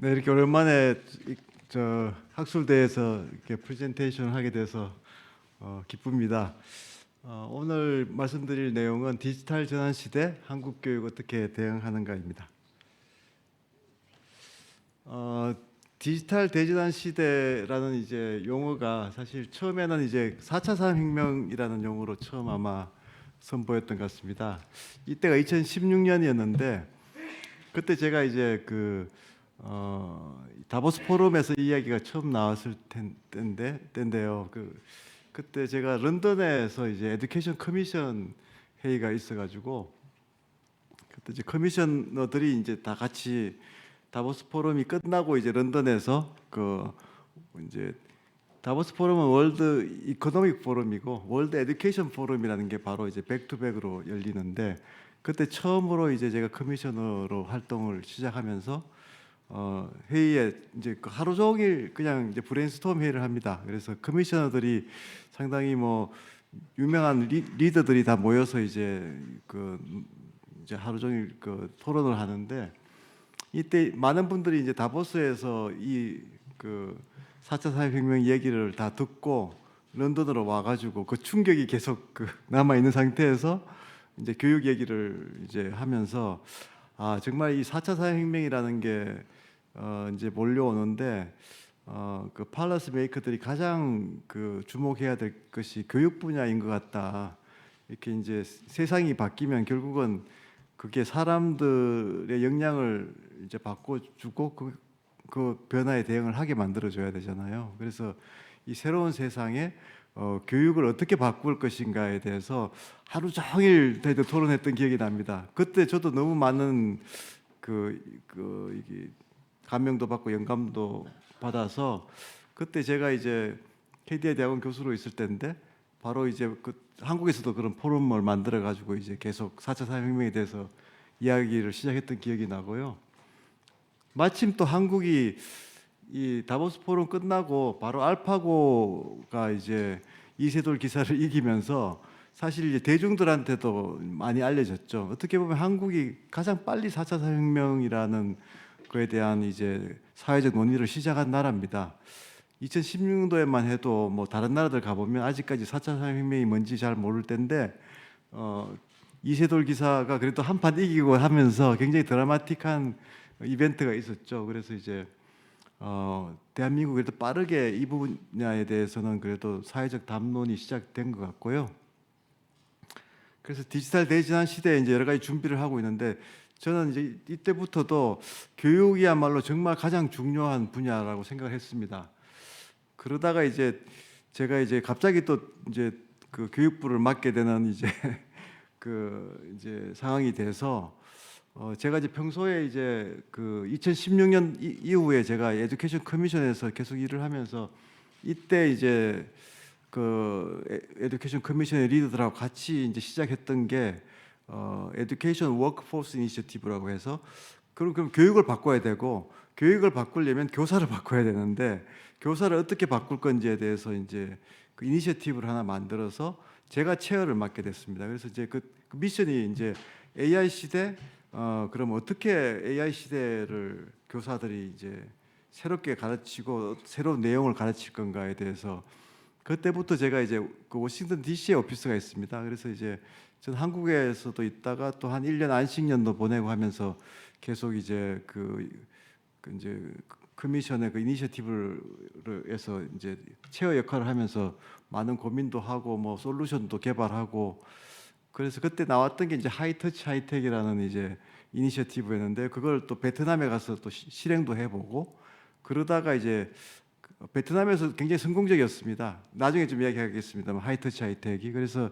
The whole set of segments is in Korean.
네, 이렇게 오랜만에 저 학술대에서 이렇게 프레젠테이션을 하게 돼서 기쁩니다. 오늘 말씀드릴 내용은 디지털 전환 시대 한국 교육 어떻게 대응하는가입니다. 디지털 대전환 시대라는 이제 용어가 사실 처음에는 이제 4차 산업혁명이라는 용어로 처음 아마 선보였던 것 같습니다. 이때가 2016년이었는데 그때 제가 이제 다보스 포럼에서 이야기가 처음 나왔을 때인데요. 그때 제가 런던에서 이제 에듀케이션 커미션 회의가 있어가지고 그때 이제 커미셔너들이 이제 다 같이 다보스 포럼이 끝나고 이제 런던에서 이제 다보스 포럼은 월드 이코노믹 포럼이고 월드 에듀케이션 포럼이라는 게 바로 이제 백투백으로 열리는데 그때 처음으로 이제 제가 커미셔너로 활동을 시작하면서 회의에 이제 하루 종일 그냥 이제 브레인스토밍 회의를 합니다. 그래서 커미셔너들이 상당히 뭐 유명한 리더들이 다 모여서 이제 이제 하루 종일 토론을 하는데 이때 많은 분들이 이제 다보스에서 4차 산업혁명 얘기를 다 듣고 런던으로 와가지고 그 충격이 계속 남아 있는 상태에서 이제 교육 얘기를 이제 하면서 정말 이 4차 산업혁명이라는 게 이제 몰려오는데 그 팔러스 메이커들이 가장 주목해야 될 것이 교육 분야인 것 같다. 이렇게 이제 세상이 바뀌면 결국은 그게 사람들의 역량을 이제 바꿔주고 그 변화에 대응을 하게 만들어줘야 되잖아요. 그래서 이 새로운 세상에 교육을 어떻게 바꿀 것인가에 대해서 하루 종일 토론했던 기억이 납니다. 그때 저도 너무 많은 이게 감명도 받고 영감도 받아서 그때 제가 이제 KDI 대학원 교수로 있을 때인데 바로 이제 한국에서도 그런 포럼을 만들어 가지고 이제 계속 4차 산업혁명에 대해서 이야기를 시작했던 기억이 나고요. 마침 또 한국이 이 다보스 포럼 끝나고 바로 알파고가 이제 이세돌 기사를 이기면서 사실 이제 대중들한테도 많이 알려졌죠. 어떻게 보면 한국이 가장 빨리 4차 산업혁명이라는 거에 대한 이제 사회적 논의를 시작한 나라입니다. 2016년도에만 해도 뭐 다른 나라들 가보면 아직까지 4차 산업혁명이 뭔지 잘 모를 텐데 이세돌 기사가 그래도 한판 이기고 하면서 굉장히 드라마틱한 이벤트가 있었죠. 그래서 이제 대한민국이 그래도 빠르게 이 분야에 대해서는 그래도 사회적 담론이 시작된 것 같고요. 그래서 디지털 대전환 시대에 이제 여러 가지 준비를 하고 있는데 저는 이제 이때부터도 교육이야말로 정말 가장 중요한 분야라고 생각을 했습니다. 그러다가 이제 제가 이제 갑자기 또 이제 교육부를 맡게 되는 이제 이제 상황이 돼서 제가 이제 평소에 이제 2016년 이후에 제가 에듀케이션 커미션에서 계속 일을 하면서 이때 이제 에듀케이션 커미션의 리더들하고 같이 이제 시작했던 게 에듀케이션 워크포스 이니셔티브라고 해서 그럼 교육을 바꿔야 되고 교육을 바꾸려면 교사를 바꿔야 되는데 교사를 어떻게 바꿀 건지에 대해서 이제 이니셔티브를 하나 만들어서 제가 체어를 맡게 됐습니다. 그래서 이제 그 미션이 이제 AI 시대 그럼 어떻게 AI 시대를 교사들이 이제 새롭게 가르치고 새로운 내용을 가르칠 건가에 대해서 그때부터 제가 이제 워싱턴 DC에 오피스가 있습니다. 그래서 이제 저는 한국에서도 있다가 또 한 1년 안식년도 보내고 하면서 계속 이제 이제 커미션의 이니셔티브에서 이제 체어 역할을 하면서 많은 고민도 하고 뭐 솔루션도 개발하고 그래서 그때 나왔던 게 이제 하이터치 하이텍이라는 이제 이니셔티브였는데 그걸 또 베트남에 가서 또 실행도 해보고 그러다가 이제 베트남에서 굉장히 성공적이었습니다. 나중에 좀 이야기하겠습니다만 하이터치 하이텍이 그래서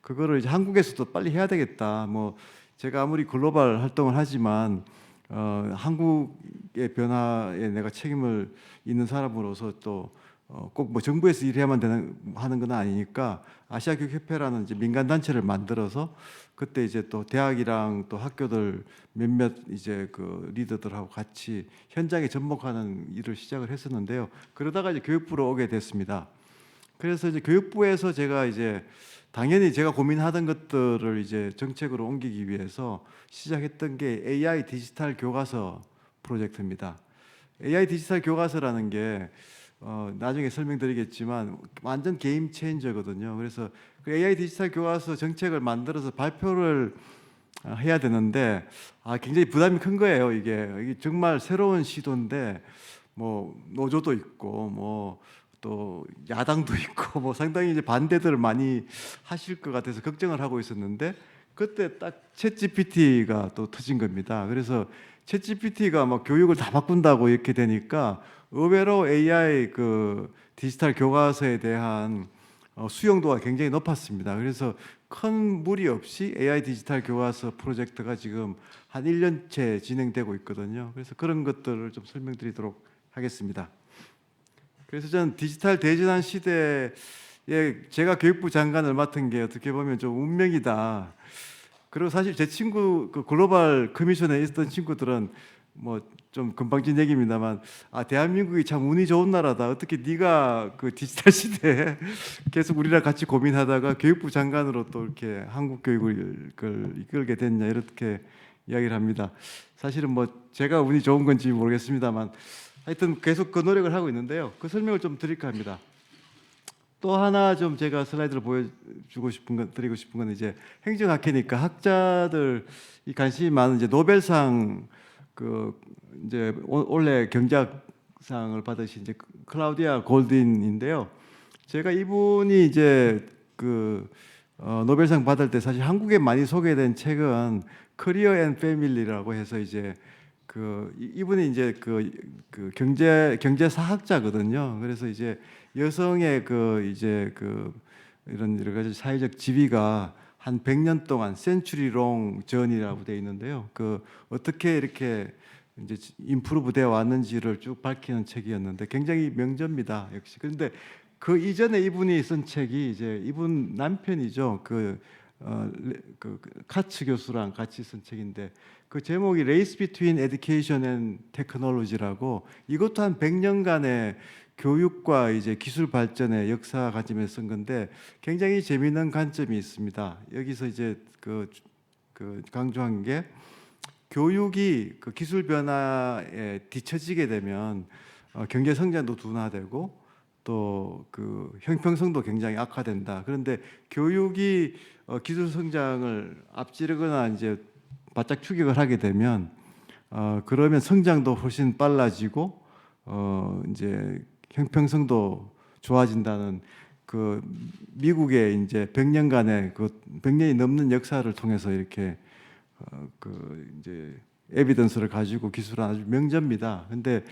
그거를 이제 한국에서도 빨리 해야 되겠다. 뭐 제가 아무리 글로벌 활동을 하지만 한국의 변화에 내가 책임을 있는 사람으로서 또 꼭 뭐 정부에서 일해야만 하는 건 아니니까 아시아 교육협회라는 이제 민간 단체를 만들어서 그때 이제 또 대학이랑 또 학교들 몇몇 이제 리더들하고 같이 현장에 접목하는 일을 시작을 했었는데요. 그러다가 이제 교육부로 오게 됐습니다. 그래서 이제 교육부에서 제가 이제 당연히 제가 고민하던 것들을 이제 정책으로 옮기기 위해서 시작했던 게 AI 디지털 교과서 프로젝트입니다. AI 디지털 교과서라는 게 나중에 설명드리겠지만 완전 게임 체인저거든요. 그래서 그 AI 디지털 교과서 정책을 만들어서 발표를 해야 되는데 굉장히 부담이 큰 거예요. 이게 정말 새로운 시도인데 뭐 노조도 있고 뭐 또 야당도 있고 뭐 상당히 이제 반대들을 많이 하실 것 같아서 걱정을 하고 있었는데 그때 딱 챗GPT가 또 터진 겁니다. 그래서 챗GPT가 막 교육을 다 바꾼다고 이렇게 되니까 의외로 AI 그 디지털 교과서에 대한 수용도가 굉장히 높았습니다. 그래서 큰 무리 없이 AI 디지털 교과서 프로젝트가 지금 한 1년째 진행되고 있거든요. 그래서 그런 것들을 좀 설명드리도록 하겠습니다. 그래서 저는 디지털 대전환 시대에 제가 교육부 장관을 맡은 게 어떻게 보면 좀 운명이다. 그리고 사실 제 친구 그 글로벌 커미션에 있었던 친구들은 뭐 좀 금방진 얘기입니다만 대한민국이 참 운이 좋은 나라다. 어떻게 네가 그 디지털 시대에 계속 우리랑 같이 고민하다가 교육부 장관으로 또 이렇게 한국 교육을 이끌게 됐냐 이렇게 이야기를 합니다. 사실은 뭐 제가 운이 좋은 건지 모르겠습니다만 하여튼 계속 그 노력을 하고 있는데요. 그 설명을 좀 드릴까 합니다. 또 하나 좀 제가 슬라이드를 보여주고 싶은 건 드리고 싶은 건 이제 행정학회니까 학자들이 관심이 많은 이제 노벨상 그 이제 올해 경제학상을 받으신 이제 클라우디아 골딘인데요. 제가 이분이 이제 그 노벨상 받을 때 사실 한국에 많이 소개된 책은 커리어 앤 패밀리라고 해서 이제 이분이 이제 그 경제사학자거든요. 그래서 이제 여성의 이런 여러 가지 사회적 지위가 한 100년 동안 센츄리롱 전이라고 되어 있는데요. 어떻게 이렇게 이제 인프루브 되어 왔는지를 쭉 밝히는 책이었는데 굉장히 명저입니다. 역시. 그런데 그 이전에 이분이 쓴 책이 이제 이분 남편이죠. 카츠 교수랑 같이 쓴 책인데 그 제목이 Race Between Education and Technology라고 이것도 한 100년간의 교육과 이제 기술 발전의 역사 가지면서 쓴 건데 굉장히 재미있는 관점이 있습니다. 여기서 이제 강조한 게 교육이 그 기술 변화에 뒤처지게 되면 경제 성장도 둔화되고 또 그 형평성도 굉장히 악화된다. 그런데 교육이 기술 성장을 앞지르거나 이제 바짝 추격을 하게 되면 그러면 성장도 훨씬 빨라지고 이제 형평성도 좋아진다는 그 미국의 이제 100년간의 그 100년이 넘는 역사를 통해서 이렇게 이제 에비던스를 가지고 기술한 아주 명저입니다. 근데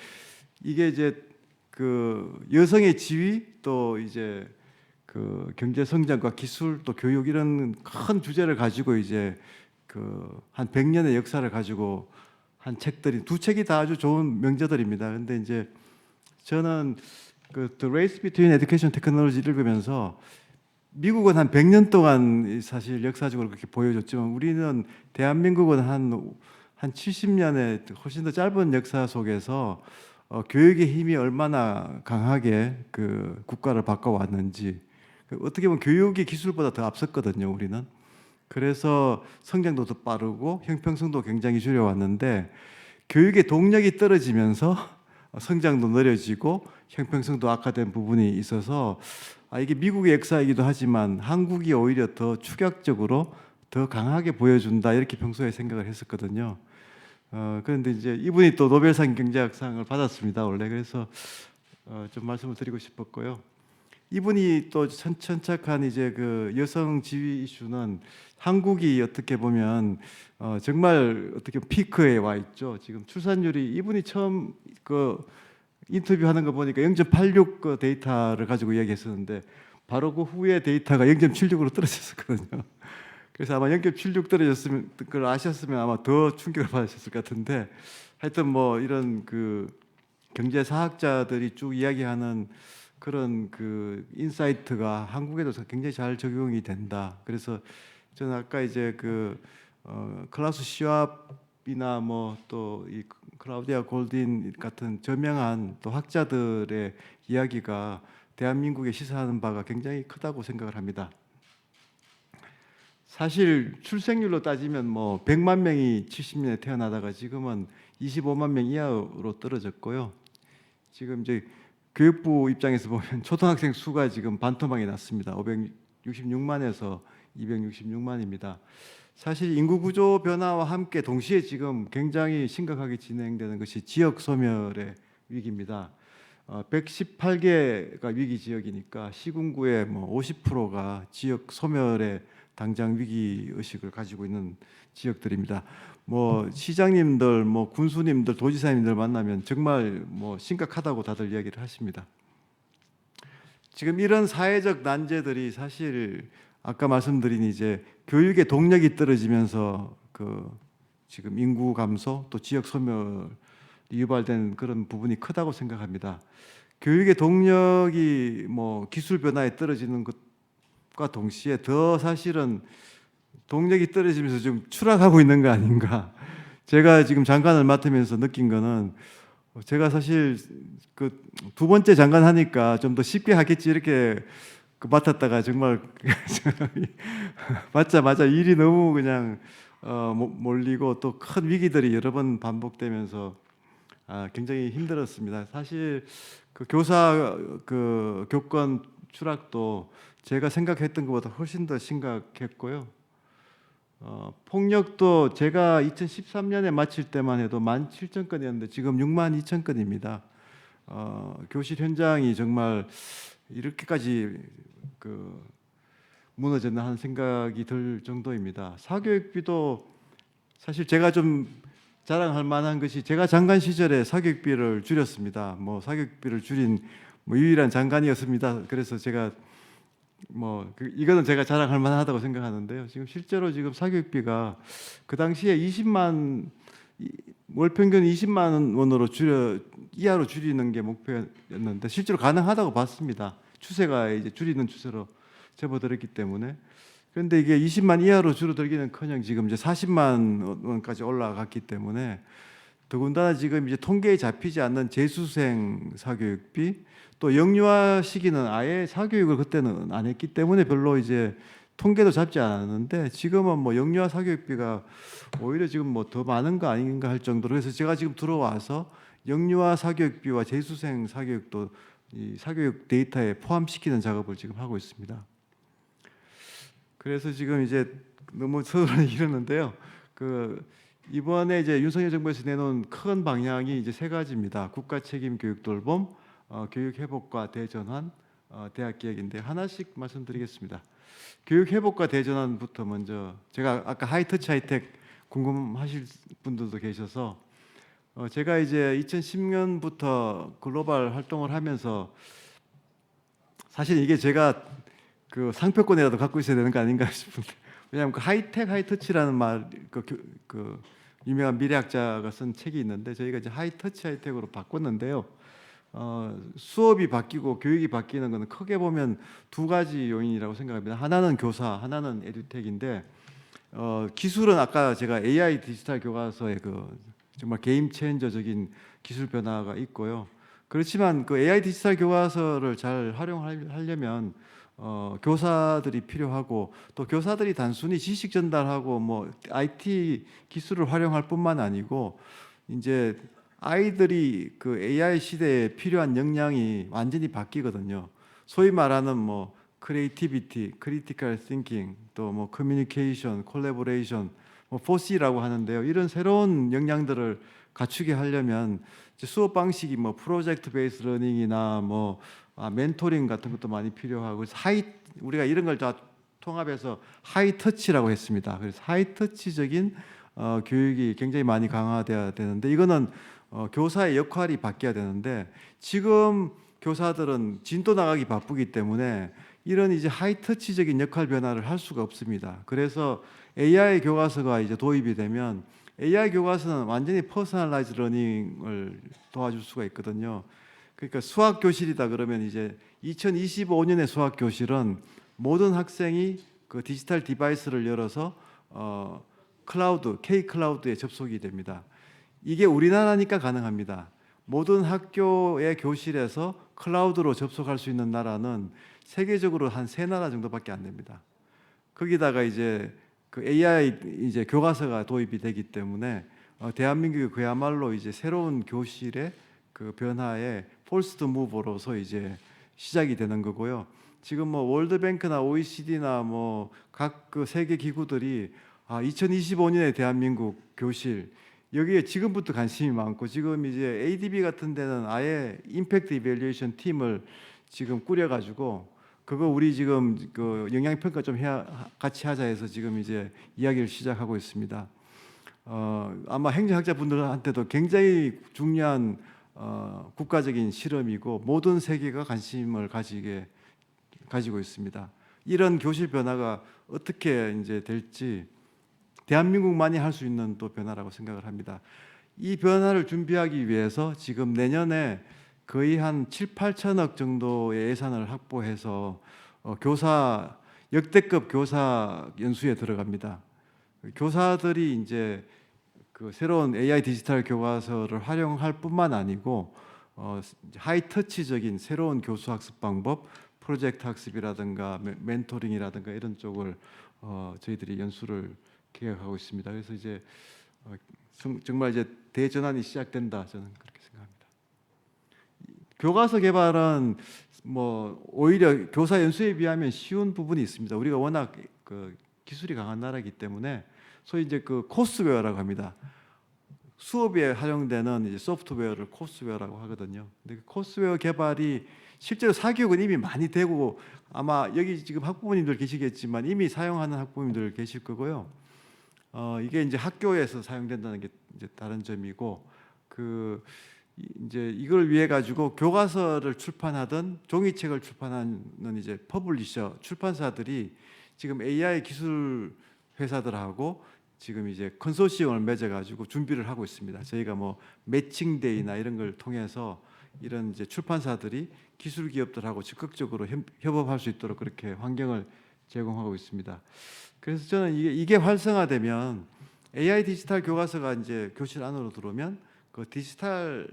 이게 이제 그 여성의 지위 또 이제 그 경제 성장과 기술 또 교육 이런 큰 주제를 가지고 이제 한 100년의 역사를 가지고 한 책들이 두 책이 다 아주 좋은 명저들입니다. 근데 이제 저는 The Race Between Education and Technology 읽으면서 미국은 한 100년 동안 사실 역사적으로 그렇게 보여줬지만 우리는 대한민국은 한 70년의 훨씬 더 짧은 역사 속에서 교육의 힘이 얼마나 강하게 그 국가를 바꿔왔는지 어떻게 보면 교육이 기술보다 더 앞섰거든요, 우리는. 그래서 성장도 더 빠르고 형평성도 굉장히 줄여왔는데 교육의 동력이 떨어지면서 성장도 느려지고 형평성도 악화된 부분이 있어서 이게 미국의 역사이기도 하지만 한국이 오히려 더 축약적으로 더 강하게 보여준다 이렇게 평소에 생각을 했었거든요. 그런데 이제 이분이 또 노벨상 경제학상을 받았습니다, 원래. 그래서 좀 말씀을 드리고 싶었고요. 이분이 또 천착한 이제 그 여성 지위 이슈는 한국이 어떻게 보면 정말 어떻게 피크에 와 있죠. 지금 출산율이 이분이 처음 인터뷰하는 거 보니까 0.86 그 데이터를 가지고 이야기했었는데 바로 그 후에 데이터가 0.76으로 떨어졌었거든요. 그래서 아마 0.76 떨어졌으면 그걸 아셨으면 아마 더 충격을 받으셨을 것 같은데 하여튼 뭐 이런 그 경제 사학자들이 쭉 이야기하는 그런 그 인사이트가 한국에도 굉장히 잘 적용이 된다. 그래서 저는 아까 이제 클라우스 시왑이나 뭐 또 이 클라우디아 골딘 같은 저명한 또 학자들의 이야기가 대한민국에 시사하는 바가 굉장히 크다고 생각을 합니다. 사실 출생률로 따지면 뭐 100만 명이 70년에 태어나다가 지금은 25만 명 이하로 떨어졌고요. 지금 이제 교육부 입장에서 보면 초등학생 수가 지금 반토막이 났습니다. 566만에서 266만입니다. 사실 인구 구조 변화와 함께 동시에 지금 굉장히 심각하게 진행되는 것이 지역 소멸의 위기입니다. 118개가 위기 지역이니까 시군구의 뭐 50%가 지역 소멸의 당장 위기 의식을 가지고 있는 지역들입니다. 뭐 시장님들, 뭐 군수님들, 도지사님들 만나면 정말 뭐 심각하다고 다들 이야기를 하십니다. 지금 이런 사회적 난제들이 사실 아까 말씀드린 이제 교육의 동력이 떨어지면서 그 지금 인구 감소 또 지역 소멸이 유발된 그런 부분이 크다고 생각합니다. 교육의 동력이 뭐 기술 변화에 떨어지는 것과 동시에 더 사실은 동력이 떨어지면서 좀 추락하고 있는 거 아닌가. 제가 지금 장관을 맡으면서 느낀 거는 제가 사실 그 두 번째 장관 하니까 좀 더 쉽게 하겠지 이렇게 맡았다가 정말 맞자마자 일이 너무 그냥 몰리고 또 큰 위기들이 여러 번 반복되면서 굉장히 힘들었습니다. 사실 그 교사 그 교권 추락도 제가 생각했던 것보다 훨씬 더 심각했고요. 폭력도 제가 2013년에 마칠 때만 해도 17,000건이었는데 지금 62,000건입니다. 교실 현장이 정말 이렇게까지 그 무너졌나 하는 생각이 들 정도입니다. 사교육비도 사실 제가 좀 자랑할 만한 것이 제가 장관 시절에 사교육비를 줄였습니다. 뭐 사교육비를 줄인 뭐 유일한 장관이었습니다. 그래서 제가 이거는 제가 자랑할 만하다고 생각하는데요. 지금 실제로 지금 사교육비가 그 당시에 20만 월 평균 20만 원으로 이하로 줄이는 게 목표였는데 실제로 가능하다고 봤습니다. 추세가 이제 줄이는 추세로 접어들었기 때문에. 그런데 이게 20만 이하로 줄어들기는커녕 지금 이제 40만 원까지 올라갔기 때문에 더군다나 지금 이제 통계에 잡히지 않는 재수생 사교육비 또 영유아 시기는 아예 사교육을 그때는 안 했기 때문에 별로 이제 통계도 잡지 않았는데 지금은 뭐 영유아 사교육비가 오히려 지금 뭐 더 많은 거 아닌가 할 정도로 그래서 제가 지금 들어와서 영유아 사교육비와 재수생 사교육도 이 사교육 데이터에 포함시키는 작업을 지금 하고 있습니다. 그래서 지금 이제 너무 서론이 길었는데요. 그 이번에 이제 윤석열 정부에서 내놓은 큰 방향이 이제 세 가지입니다. 국가 책임 교육 돌봄, 교육 회복과 대전환, 대학 개혁인데 하나씩 말씀드리겠습니다. 교육 회복과 대전환부터 먼저 제가 아까 하이터치 하이텍 궁금하실 분들도 계셔서 제가 이제 2010년부터 글로벌 활동을 하면서 사실 이게 제가 그 상표권이라도 갖고 있어야 되는 거 아닌가 싶은데 왜냐하면 그 하이텍 하이터치라는 말 그 유명한 미래학자가 쓴 책이 있는데 저희가 이제 하이터치 하이텍으로 바꿨는데요. 수업이 바뀌고 교육이 바뀌는 것은 크게 보면 두 가지 요인이라고 생각합니다. 하나는 교사, 하나는 에듀텍인데 기술은 아까 제가 AI 디지털 교과서의 그 정말 게임 체인저적인 기술 변화가 있고요. 그렇지만 그 AI 디지털 교과서를 잘 활용하려면 교사들이 필요하고 또 교사들이 단순히 지식 전달하고 뭐 IT 기술을 활용할 뿐만 아니고 이제 아이들이 그 AI 시대에 필요한 역량이 완전히 바뀌거든요. 소위 말하는 뭐 크리에이티비티, 크리티컬 띵킹, 또 뭐 커뮤니케이션, 콜래보레이션, 뭐 4C라고 하는데요. 이런 새로운 역량들을 갖추게 하려면 이제 수업 방식이 뭐 프로젝트 베이스 러닝이나 뭐 멘토링 같은 것도 많이 필요하고 그래서 우리가 이런 걸 다 통합해서 하이터치라고 했습니다. 그래서 하이터치적인 교육이 굉장히 많이 강화돼야 되는데 이거는 교사의 역할이 바뀌어야 되는데 지금 교사들은 진도 나가기 바쁘기 때문에 이런 이제 하이터치적인 역할 변화를 할 수가 없습니다. 그래서 AI 교과서가 이제 도입이 되면 AI 교과서는 완전히 퍼스널라이즈 러닝을 도와줄 수가 있거든요. 그러니까 수학 교실이다 그러면 이제 2025년의 수학 교실은 모든 학생이 그 디지털 디바이스를 열어서 클라우드, K 클라우드에 접속이 됩니다. 이게 우리나라니까 가능합니다. 모든 학교의 교실에서 클라우드로 접속할 수 있는 나라는 세계적으로 한 3나라 정도밖에 안 됩니다. 거기다가 이제 그 AI 이제 교과서가 도입이 되기 때문에 대한민국이 그야말로 이제 새로운 교실의 그 변화의 폴스트 무버로서 이제 시작이 되는 거고요. 지금 뭐 월드뱅크나 OECD나 뭐 각 그 세계 기구들이 2025년에 대한민국 교실 여기에 지금부터 관심이 많고, 지금 이제 ADB 같은 데는 아예 임팩트 이밸류에이션 팀을 지금 꾸려가지고 그거 우리 지금 그 영향평가 좀 같이 하자 해서 지금 이제 이야기를 시작하고 있습니다. 아마 행정학자분들한테도 굉장히 중요한 국가적인 실험이고 모든 세계가 관심을 가지고 있습니다. 이런 교실 변화가 어떻게 이제 될지 대한민국만이 할 수 있는 또 변화라고 생각을 합니다. 이 변화를 준비하기 위해서 지금 내년에 거의 한 7, 8천억 정도의 예산을 확보해서 교사 역대급 교사 연수에 들어갑니다. 교사들이 이제 그 새로운 AI 디지털 교과서를 활용할 뿐만 아니고 하이터치적인 새로운 교수 학습 방법, 프로젝트 학습이라든가 멘토링이라든가 이런 쪽을 저희들이 연수를 계획하고 있습니다. 그래서 이제 정말 이제 대전환이 시작된다, 저는 그렇게 생각합니다. 교과서 개발은 뭐 오히려 교사 연수에 비하면 쉬운 부분이 있습니다. 우리가 워낙 그 기술이 강한 나라이기 때문에 소위 이제 그 코스웨어라고 합니다. 수업에 활용되는 이제 소프트웨어를 코스웨어라고 하거든요. 근데 그 코스웨어 개발이 실제로 사교육은 이미 많이 되고, 아마 여기 지금 학부모님들 계시겠지만 이미 사용하는 학부모님들 계실 거고요. 이게 이제 학교에서 사용된다는 게 이제 다른 점이고, 그 이제 이걸 위해 가지고 교과서를 출판하던 종이책을 출판하는 이제 퍼블리셔 출판사들이 지금 AI 기술 회사들하고 지금 이제 컨소시엄을 맺어 가지고 준비를 하고 있습니다. 저희가 뭐 매칭데이나 이런 걸 통해서 이런 이제 출판사들이 기술 기업들하고 적극적으로 협업할 수 있도록 그렇게 환경을 제공하고 있습니다. 그래서 저는 이게 활성화되면 AI 디지털 교과서가 이제 교실 안으로 들어오면 그 디지털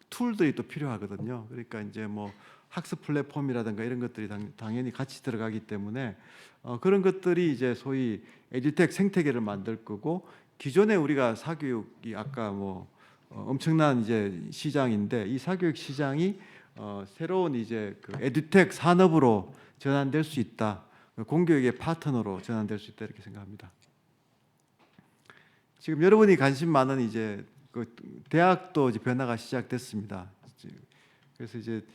툴들이 또 필요하거든요. 그러니까 이제 뭐 학습 플랫폼이라든가 이런 것들이 당연히 같이 들어가기 때문에 그런 것들이 이제 소위 에듀텍 생태계를 만들 거고, 기존에 우리가 사교육이 아까 뭐 엄청난 이제 시장인데 이 사교육 시장이 새로운 이제 그 에듀텍 산업으로 전환될 수 있다. 공교육의 파트너로 전환될 수 있다, 이렇게 생각합니다. 지금 여러분이 관심 많은 이제 그 대학도 이제 변화가 시작됐습니다. 그래서 이제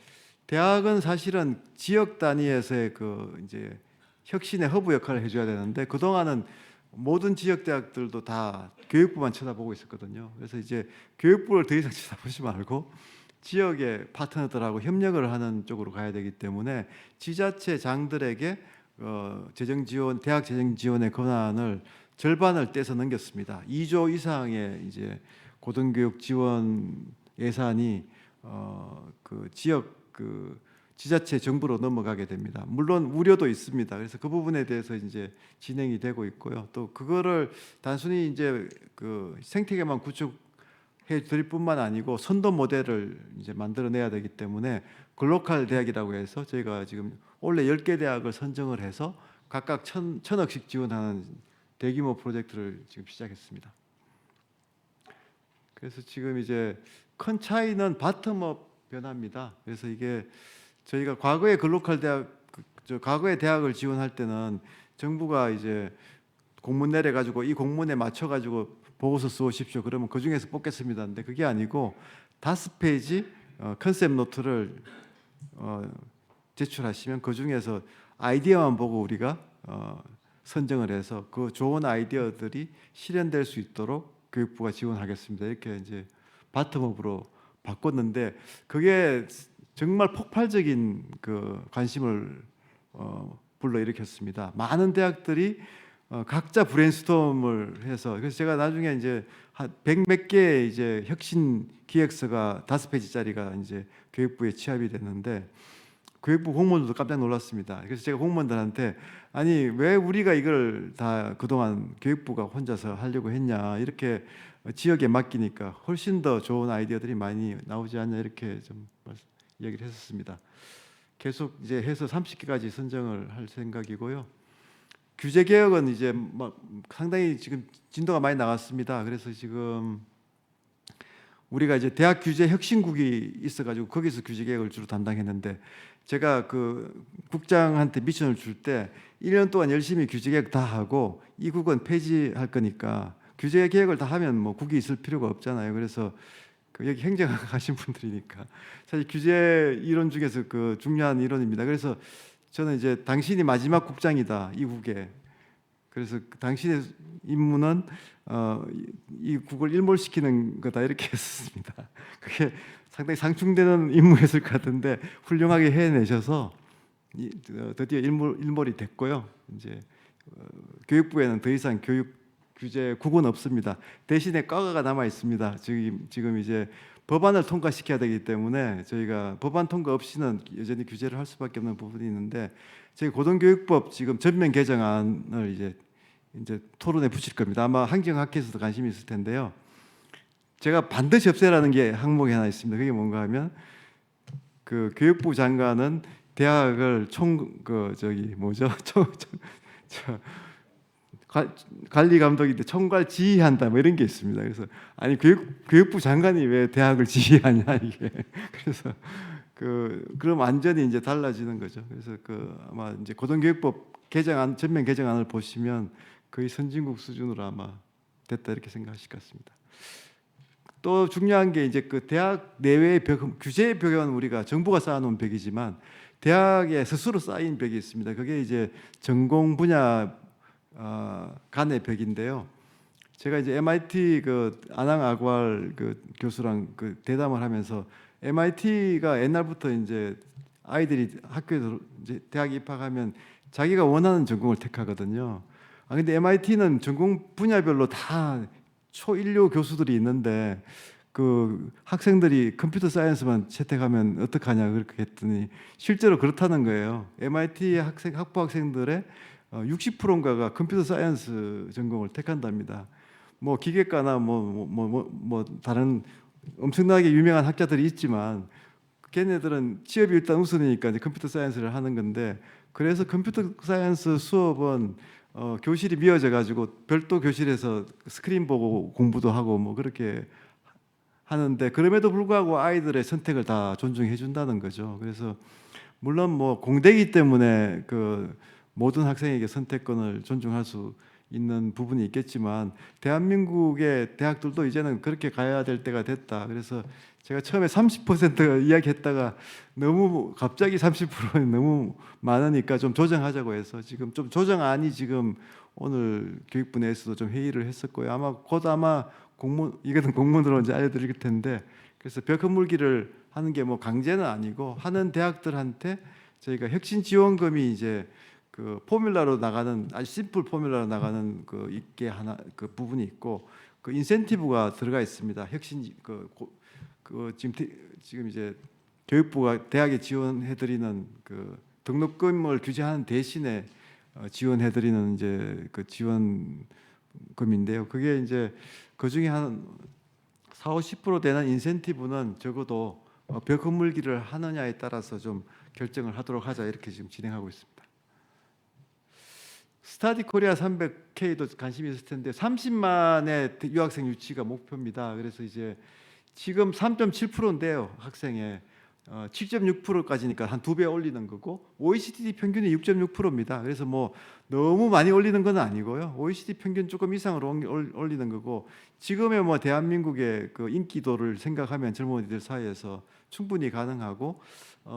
대학은 사실은 지역 단위에서의 그 이제 혁신의 허브 역할을 해줘야 되는데, 그 동안은 모든 지역 대학들도 다 교육부만 쳐다보고 있었거든요. 그래서 이제 교육부를 더 이상 쳐다보지 말고 지역의 파트너들하고 협력을 하는 쪽으로 가야 되기 때문에 지자체장들에게 재정 지원, 대학 재정 지원의 권한을 절반을 떼서 넘겼습니다. 2조 이상의 이제 고등교육 지원 예산이 그 지역 그 지자체 정부로 넘어가게 됩니다. 물론 우려도 있습니다. 그래서 그 부분에 대해서 이제 진행이 되고 있고요. 또 그거를 단순히 이제 그 생태계만 구축해 드릴 뿐만 아니고 선도 모델을 이제 만들어내야 되기 때문에 글로컬 대학이라고 해서 저희가 지금 원래 10개 대학을 선정을 해서 각각 천억씩 지원하는 대규모 프로젝트를 지금 시작했습니다. 그래서 지금 이제 큰 차이는 바텀업 변화입니다. 그래서 이게 저희가 과거에 글로컬 대학, 과거에 대학을 지원할 때는 정부가 이제 공문 내려가지고 이 공문에 맞춰가지고 보고서 써오십시오. 그러면 그 중에서 뽑겠습니다. 근데 그게 아니고 5페이지 컨셉 노트를 제출하시면 그 중에서 아이디어만 보고 우리가 선정을 해서 그 좋은 아이디어들이 실현될 수 있도록 교육부가 지원하겠습니다. 이렇게 이제 바텀업으로 바꿨는데 그게 정말 폭발적인 그 관심을 불러일으켰습니다. 많은 대학들이 각자 브레인스톰을 해서, 그래서 제가 나중에 이제 한 100몇 개의 이제 혁신 기획서가 5페이지짜리가 이제 교육부에 취합이 됐는데 교육부 공무원들도 깜짝 놀랐습니다. 그래서 제가 공무원들한테 아니 왜 우리가 이걸 다 그동안 교육부가 혼자서 하려고 했냐, 이렇게 지역에 맡기니까 훨씬 더 좋은 아이디어들이 많이 나오지 않냐, 이렇게 좀 이야기를 했었습니다. 계속 이제 해서 30개까지 선정을 할 생각이고요. 규제 개혁은 이제 뭐 상당히 지금 진도가 많이 나갔습니다. 그래서 지금 우리가 이제 대학 규제 혁신국이 있어가지고 거기서 규제 개혁을 주로 담당했는데, 제가 그 국장한테 미션을 줄 때 1년 동안 열심히 규제 개혁 다 하고 이 국은 폐지할 거니까 규제 개혁을 다 하면 뭐 국이 있을 필요가 없잖아요. 그래서 그 여기 행정학 하신 분들이니까 사실 규제 이론 중에서 그 중요한 이론입니다. 그래서 저는 이제 당신이 마지막 국장이다, 이 국에. 그래서 당신의 임무는 이 국을 일몰시키는 거다, 이렇게 했습니다. 그게 상당히 상충되는 임무였을 것 같은데 훌륭하게 해내셔서 드디어 일몰이 됐고요. 이제 교육부에는 더 이상 교육 규제 국은 없습니다. 대신에 과가가 남아 있습니다. 지금 이제 법안을 통과시켜야 되기 때문에 저희가 법안 통과 없이는 여전히 규제를 할 수밖에 없는 부분이 있는데, 저희 고등교육법 지금 전면 개정안을 이제 토론에 붙일 겁니다. 아마 환경학회에서도 관심이 있을 텐데요. 제가 반드시 없애라는 게 항목이 하나 있습니다. 그게 뭔가 하면 그 교육부 장관은 대학을 관리 감독인데 총괄 지휘한다, 뭐 이런 게 있습니다. 그래서 아니 교육부 장관이 왜 대학을 지휘하냐, 이게. 그래서 그럼 완전히 이제 달라지는 거죠. 그래서 아마 이제 고등교육법 개정안, 전면 개정안을 보시면 거의 선진국 수준으로 아마 됐다, 이렇게 생각하실 것 같습니다. 또 중요한 게 이제 그 대학 내외의 벽, 규제의 벽은 우리가 정부가 쌓아놓은 벽이지만 대학에 스스로 쌓인 벽이 있습니다. 그게 이제 전공 분야 간의 벽인데요. 제가 이제 MIT 그 아낭 아괄 그 교수랑 그 대담을 하면서, MIT가 옛날부터 이제 아이들이 학교에 이제 대학 입학하면 자기가 원하는 전공을 택하거든요. 근데 MIT는 전공 분야별로 다 초일류 교수들이 있는데 그 학생들이 컴퓨터 사이언스만 채택하면 어떡하냐, 그렇게 했더니 실제로 그렇다는 거예요. MIT 학부 학생들의 60%인가가 컴퓨터 사이언스 전공을 택한답니다. 뭐 기계과나 뭐 다른 엄청나게 유명한 학자들이 있지만 걔네들은 취업이 일단 우선이니까 이제 컴퓨터 사이언스를 하는 건데, 그래서 컴퓨터 사이언스 수업은 교실이 미어져 가지고 별도 교실에서 스크린 보고 공부도 하고 뭐 그렇게 하는데, 그럼에도 불구하고 아이들의 선택을 다 존중해 준다는 거죠. 그래서 물론 뭐 공대이기 때문에 그 모든 학생에게 선택권을 존중할 수 있는 부분이 있겠지만 대한민국의 대학들도 이제는 그렇게 가야 될 때가 됐다. 그래서 제가 처음에 30% 이야기했다가 너무 갑자기 30%는 너무 많으니까 좀 조정하자고 해서 지금 좀 조정안이 지금 오늘 교육부 내에서도 좀 회의를 했었고요. 아마 이거는 공문으로 이제 알려드릴 텐데, 그래서 벽 허물기를 하는 게 뭐 강제는 아니고 하는 대학들한테 저희가 혁신 지원금이 이제 그 포뮬라로 나가는, 아주 심플 포뮬라로 나가는 그 있게 하나 그 부분이 있고, 그 인센티브가 들어가 있습니다. 혁신 지금 이제 교육부가 대학에 지원해드리는 그 등록금을 규제하는 대신에 지원해드리는 이제 그 지원금인데요. 그게 이제 그 중에 한 40~50% 되는 인센티브는 적어도 벽 허물기를 하느냐에 따라서 좀 결정을 하도록 하자, 이렇게 지금 진행하고 있습니다. 스타디 코리아 300K도 관심이 있을 텐데 30만의 유학생 유치가 목표입니다. 그래서 이제 지금 3.7%인데요. 학생의 7.6%까지니까 한 2배 올리는 거고, OECD 평균이 6.6%입니다. 그래서 뭐 너무 많이 올리는 건 아니고요. OECD 평균 조금 이상으로 올리는 거고, 지금의 뭐 대한민국의 그 인기도를 생각하면 젊은이들 사이에서 충분히 가능하고,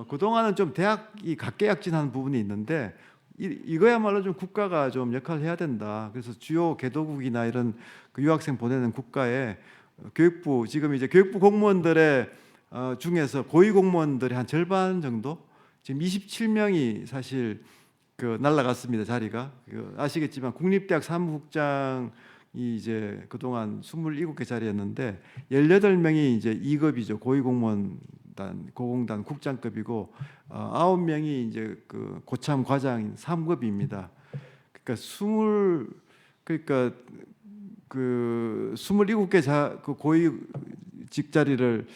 그동안은 좀 대학이 각계약진한 부분이 있는데 이거야말로 좀 국가가 좀 역할을 해야 된다. 그래서 주요 개도국이나 이런 그 유학생 보내는 국가에 교육부, 지금 이제 교육부 공무원들의 중에서 고위 공무원들의 한 절반 정도, 지금 27명이 사실 그 날라갔습니다. 자리가 아시겠지만 국립대학 사무국장이 이제 그동안 27개 자리였는데 18명이 이제 2급이죠. 고위 공무원단, 고공단 국장급이고 9명이 이제 그 고참 과장인 3급입니다. 그러니까 그 27개 그 고위직 자리를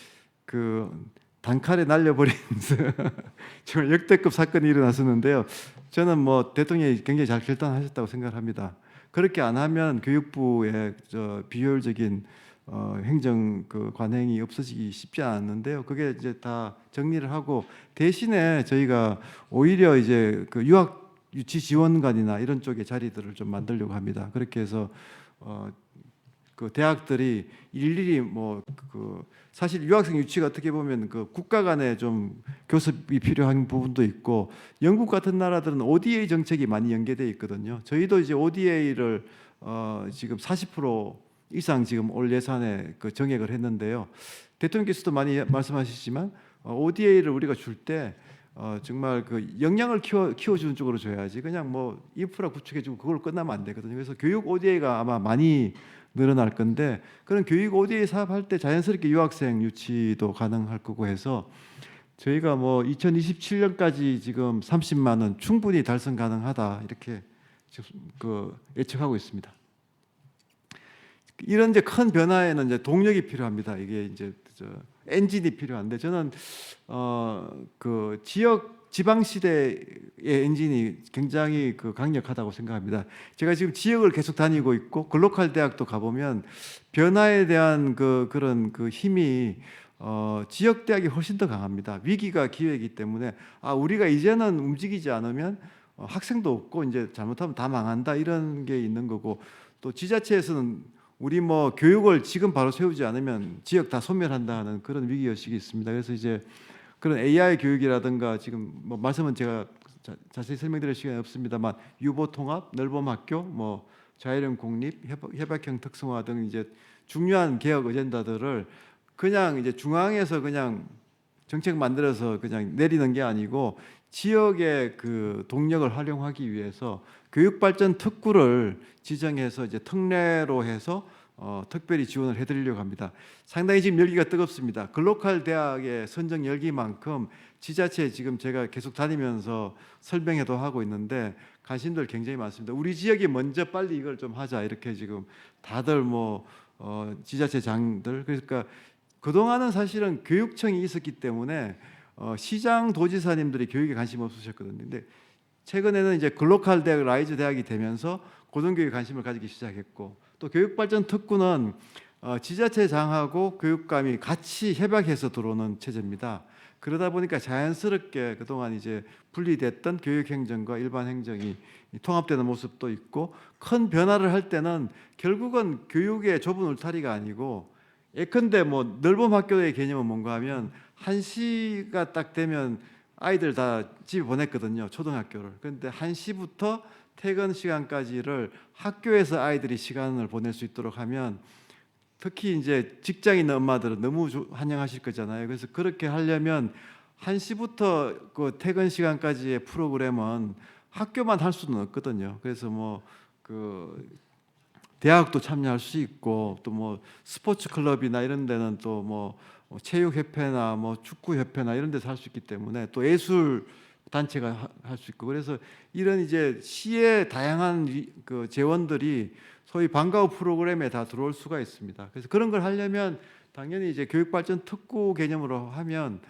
그 단칼에 날려버린 정말 역대급 사건이 일어났었는데요. 저는 뭐 대통령이 굉장히 잘 결단하셨다고 생각합니다. 그렇게 안 하면 교육부의 비효율적인 행정 그 관행이 없어지기 쉽지 않았는데요. 그게 이제 다 정리를 하고 대신에 저희가 오히려 이제 그 유학 유치 지원관이나 이런 쪽의 자리들을 좀 만들려고 합니다. 그렇게 해서 그 대학들이 일일이 뭐 그 사실 유학생 유치가 어떻게 보면 그 국가 간에 좀 교섭이 필요한 부분도 있고 영국 같은 나라들은 ODA 정책이 많이 연계돼 있거든요. 저희도 이제 ODA를 지금 40% 이상 지금 올 예산에 그 정액을 했는데요. 대통령께서도 많이 말씀하시지만 ODA를 우리가 줄 때 정말 그 역량을 키워주는 쪽으로 줘야지 그냥 뭐 인프라 구축해주고 그걸 끝나면 안 되거든요. 그래서 교육 ODA가 아마 많이 늘어날 건데 그런 교육 ODA 사업할 때 자연스럽게 유학생 유치도 가능할 거고 해서 저희가 뭐 2027년까지 지금 30만 원 충분히 달성 가능하다 이렇게 지금 그 예측하고 있습니다. 이런 이제 큰 변화에는 이제 동력이 필요합니다. 이게 이제 엔진이 필요한데 저는 그 지방 시대의 엔진이 굉장히 그 강력하다고 생각합니다. 제가 지금 지역을 계속 다니고 있고 글로컬 대학도 가보면 변화에 대한 그런 그 힘이 지역 대학이 훨씬 더 강합니다. 위기가 기회이기 때문에 우리가 이제는 움직이지 않으면 학생도 없고 이제 잘못하면 다 망한다 이런 게 있는 거고 또 지자체에서는 우리 뭐 교육을 지금 바로 세우지 않으면 지역 다 소멸한다 하는 그런 위기 의식이 있습니다. 그래서 이제 그런 AI 교육이라든가 지금 뭐 말씀은 제가 자세히 설명드릴 시간이 없습니다만 유보 통합, 넓음 학교, 뭐 자율형 공립, 협약형 특성화 등 이제 중요한 개혁 어젠다들을 그냥 이제 중앙에서 그냥 정책 만들어서 그냥 내리는 게 아니고 지역의 그 동력을 활용하기 위해서 교육발전 특구를 지정해서 이제 특례로 해서 특별히 지원을 해드리려고 합니다. 상당히 지금 열기가 뜨겁습니다. 글로컬 대학의 선정 열기만큼 지자체 지금 제가 계속 다니면서 설명회도 하고 있는데 관심들 굉장히 많습니다. 우리 지역이 먼저 빨리 이걸 좀 하자 이렇게 지금 다들 뭐 지자체장들 그러니까 그동안은 사실은 교육청이 있었기 때문에 시장 도지사님들이 교육에 관심 없으셨거든요. 근데 최근에는 이제 글로컬 대학, 라이즈 대학이 되면서 고등교육에 관심을 가지기 시작했고 또 교육발전 특구는 지자체장하고 교육감이 같이 협약해서 들어오는 체제입니다. 그러다 보니까 자연스럽게 그동안 이제 분리됐던 교육행정과 일반 행정이 통합되는 모습도 있고 큰 변화를 할 때는 결국은 교육의 좁은 울타리가 아니고 예컨대 뭐 넓은 학교의 개념은 뭔가 하면 1시가 딱 되면 아이들 다 집에 보냈거든요. 초등학교를. 그런데 1시부터 퇴근 시간까지를 학교에서 아이들이 시간을 보낼 수 있도록 하면 특히 이제 직장인 있는 엄마들은 너무 환영하실 거잖아요. 그래서 그렇게 하려면 1시부터 그 퇴근 시간까지의 프로그램은 학교만 할 수는 없거든요. 그래서 뭐 그 대학도 참여할 수 있고 또 뭐 스포츠 클럽이나 이런 데는 또 뭐 체육협회나 뭐 축구협회나 이런 데서 할 수 있기 때문에 또 예술 단체가 할 수 있고 그래서 이런 이제 시의 다양한 그 재원들이 소위 방과후 프로그램에 다 들어올 수가 있습니다. 그래서 그런 걸 하려면 당연히 이제 교육발전 특구 개념으로 하면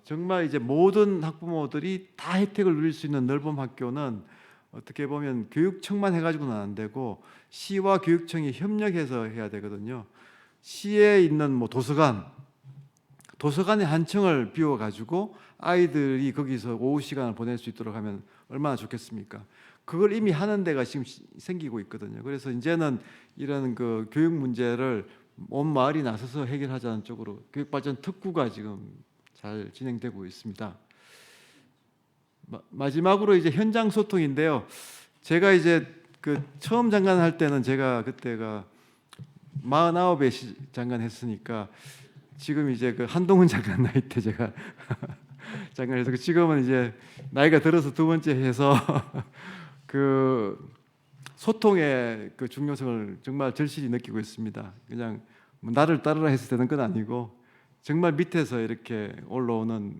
정말 이제 모든 학부모들이 다 혜택을 누릴 수 있는 넓은 학교는 어떻게 보면 교육청만 해가지고는 안 되고 시와 교육청이 협력해서 해야 되거든요. 시에 있는 뭐 도서관의 한 층을 비워가지고 아이들이 거기서 오후 시간을 보낼 수 있도록 하면 얼마나 좋겠습니까? 그걸 이미 하는 데가 지금 생기고 있거든요. 그래서 이제는 이런 그 교육 문제를 온 마을이 나서서 해결하자는 쪽으로 교육발전 특구가 지금 잘 진행되고 있습니다. 마지막으로 이제 현장 소통인데요. 제가 이제 그 처음 장관할 때는 제가 그때가 49에 장관했으니까 지금 이제 그 한동훈 장관 나이 때 제가 장관해서 지금은 이제 나이가 들어서 두 번째 해서 그 소통의 그 중요성을 정말 절실히 느끼고 있습니다. 그냥 뭐 나를 따르라 했을 때는 건 아니고 정말 밑에서 이렇게 올라오는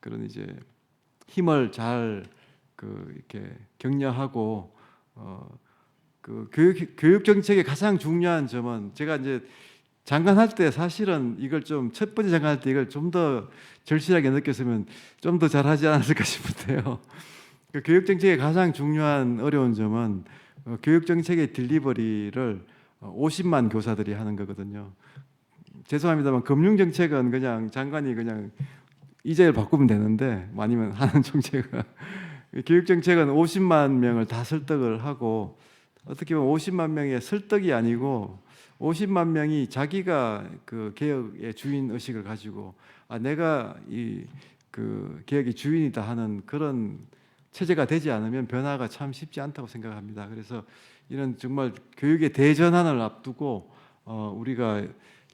그런 이제 힘을 잘 이렇게 격려하고 그 교육 정책의 가장 중요한 점은 제가 이제 장관할 때 사실은 이걸 좀 첫 번째 장관할 때 이걸 좀 더 절실하게 느꼈으면 좀 더 잘하지 않았을까 싶은데요. 그 교육 정책의 가장 중요한 어려운 점은 교육 정책의 딜리버리를 50만 교사들이 하는 거거든요. 죄송합니다만 금융 정책은 그냥 장관이 그냥 이자율 바꾸면 되는데 아니면 하는 정책은 교육 정책은 50만 명을 다 설득을 하고 어떻게 보면 50만 명의 설득이 아니고 50만 명이 자기가 그 개혁의 주인 의식을 가지고 내가 이 그 개혁의 주인이다 하는 그런 체제가 되지 않으면 변화가 참 쉽지 않다고 생각합니다. 그래서 이런 정말 교육의 대전환을 앞두고 우리가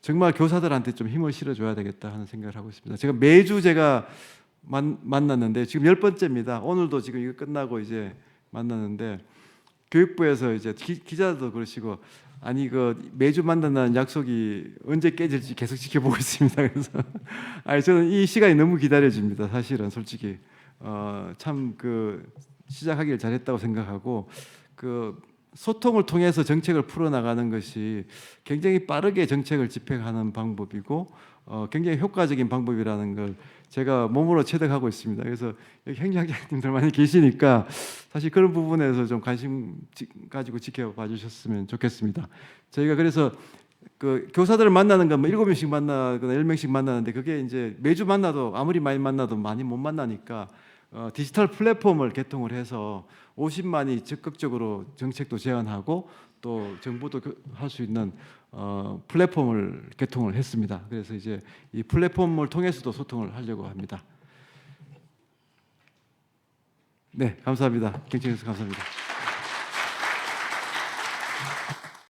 정말 교사들한테 좀 힘을 실어줘야 되겠다 하는 생각을 하고 있습니다. 제가 매주 만났는데 지금 10번째입니다. 오늘도 지금 이거 끝나고 이제 만났는데 교육부에서 이제 기자도 그러시고 아니 그 매주 만난다는 약속이 언제 깨질지 계속 지켜보고 있습니다. 그래서 저는 이 시간이 너무 기다려집니다. 사실은 솔직히 참 그 시작하길 잘했다고 생각하고 그 소통을 통해서 정책을 풀어나가는 것이 굉장히 빠르게 정책을 집행하는 방법이고 굉장히 효과적인 방법이라는 걸 제가 몸으로 체득하고 있습니다. 그래서 여기 행정장님들 많이 계시니까 사실 그런 부분에서 좀 관심 가지고 지켜봐 주셨으면 좋겠습니다. 저희가 그래서 그 교사들을 만나는 건 뭐 7명씩 만나거나 10명씩 만나는데 그게 이제 매주 만나도 아무리 많이 만나도 많이 못 만나니까 디지털 플랫폼을 개통을 해서 50만이 적극적으로 정책도 제안하고 또 정보도 할 수 있는 플랫폼을 개통을 했습니다. 그래서 이제 이 플랫폼을 통해서도 소통을 하려고 합니다. 네, 감사합니다. 경청해 주셔서 감사합니다.